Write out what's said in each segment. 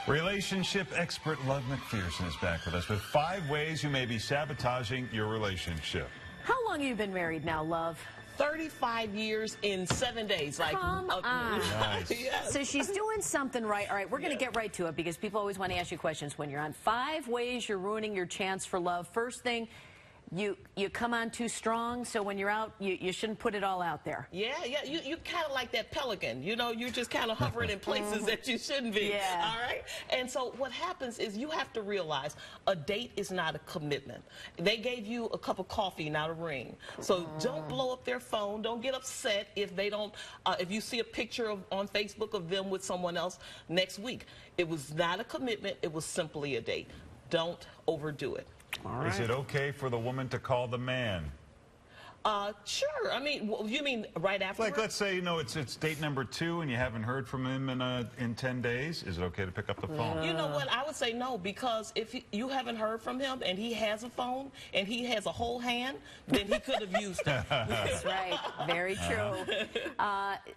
Relationship expert Love McPherson is back with us with 5 ways you may be sabotaging your relationship. How long have you been married now, Love? 35 years in 7 days. Come on. Nice. Yes. So she's doing something right. All right, we're going to get right to it because people always want to ask you questions when you're on. 5 ways you're ruining your chance for love. First thing, you come on too strong, so when you're out, you shouldn't put it all out there. Yeah, you kind of like that pelican, you know, you're just kind of hovering in places that you shouldn't be, Yeah. all right? And so what happens is you have to realize a date is not a commitment. They gave you a cup of coffee, not a ring. So don't blow up their phone, don't get upset if they don't, if you see a picture on Facebook of them with someone else next week. It was not a commitment, it was simply a date. Don't overdo it. Is it okay for the woman to call the man? Sure. I mean, you mean right after? Like, let's say, you know, it's date number 2 and you haven't heard from him in 10 days. Is it okay to pick up the phone? You know what? I would say no, because if you haven't heard from him and he has a phone and he has a whole hand, then he could have used it. That's right. Very true.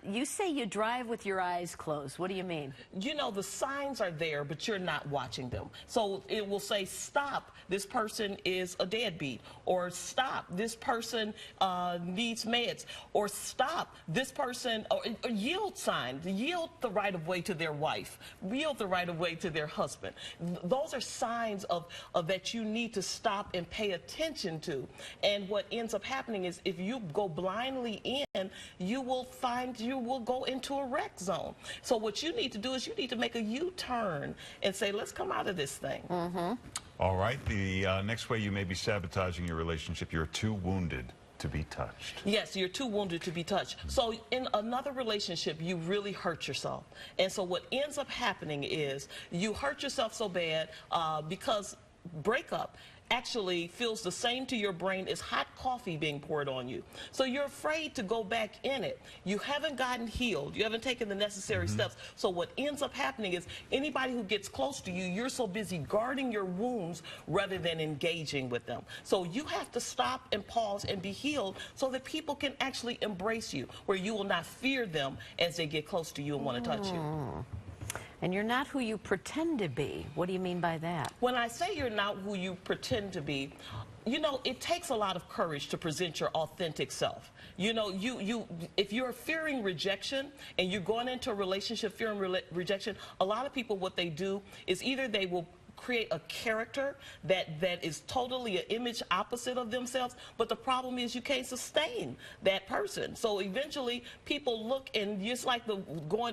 You say you drive with your eyes closed. What do you mean? You know, the signs are there, but you're not watching them. So it will say, stop, this person is a deadbeat, or stop, this person needs meds, or stop, this person, or yield signs, yield the right of way to their wife, yield the right of way to their husband. Those are signs of that you need to stop and pay attention to. And what ends up happening is if you go blindly in, you will go into a wreck zone. So what you need to do is you need to make a U-turn and say, let's come out of this thing. All right. The next way you may be sabotaging your relationship, you're too wounded to be touched. Yes, you're too wounded to be touched. So in another relationship, you really hurt yourself. And so what ends up happening is you hurt yourself so bad because breakup actually feels the same to your brain as hot coffee being poured on you. So you're afraid to go back in it. You haven't gotten healed. You haven't taken the necessary steps. So what ends up happening is anybody who gets close to you, you're so busy guarding your wounds rather than engaging with them. So you have to stop and pause and be healed so that people can actually embrace you, where you will not fear them as they get close to you and want to touch you. And you're not who you pretend to be. What do you mean by that? When I say you're not who you pretend to be, you know, it takes a lot of courage to present your authentic self. You know, if you're fearing rejection and you're going into a relationship fearing rejection, a lot of people, what they do is either they will create a character that is totally an image opposite of themselves, but the problem is you can't sustain that person. So eventually people look and just like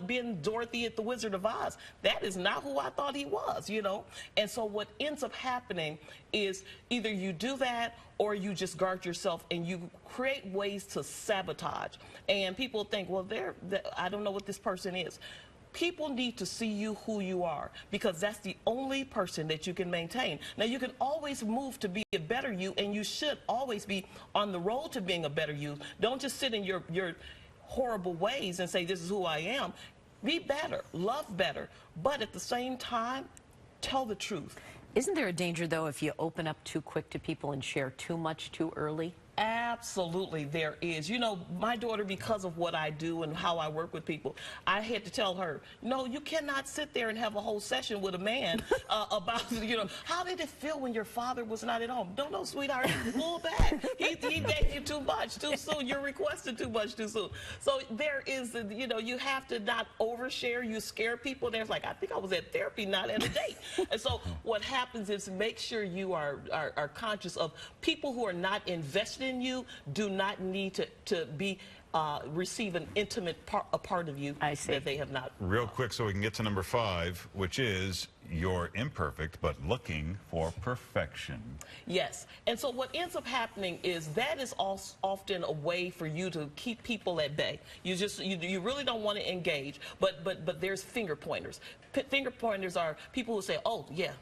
being Dorothy at the Wizard of Oz, that is not who I thought he was, you know. And so what ends up happening is either you do that or you just guard yourself and you create ways to sabotage. And people think, well, I don't know what this person is. People need to see you who you are, because that's the only person that you can maintain. Now, you can always move to be a better you, and you should always be on the road to being a better you. Don't just sit in your horrible ways and say, this is who I am. Be better, love better, but at the same time, tell the truth. Isn't there a danger, though, if you open up too quick to people and share too much too early? Absolutely, there is. You know, my daughter, because of what I do and how I work with people, I had to tell her, no, you cannot sit there and have a whole session with a man about, you know, how did it feel when your father was not at home? No, sweetheart, pull back. He gave you too much too soon. You requested too much too soon. So there is, you know, you have to not overshare. You scare people. There's like, I think I was at therapy, not at a date. And so what happens is make sure you are conscious of people who are not invested in you, do not need to be receive an intimate part of you that they have not. Real quick, so we can get to number 5, which is you're imperfect but looking for perfection. Yes, and so what ends up happening is that is often a way for you to keep people at bay. You really don't want to engage, but there's finger pointers. Finger pointers are people who say, oh yeah,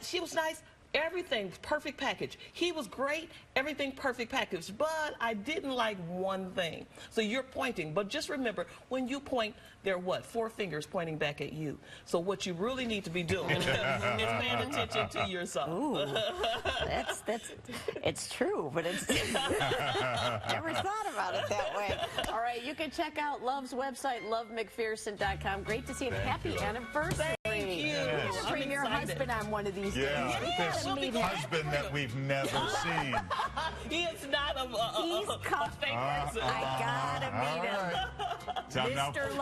she was nice. Everything perfect package. He was great, everything perfect package, but I didn't like one thing. So you're pointing, but just remember, when you point, there are what? 4 fingers pointing back at you. So what you really need to be doing is paying attention to yourself. Ooh, it's true, but it's never thought about it that way. All right, you can check out Love's website, lovemcpherson.com. Great to see you. Happy anniversary. Thank you. your excited. husband on one of these days. Yeah, We this gotta meet him. husband that we've never seen. He is not He's a fake person. I gotta meet him. Time now. Mr. Love.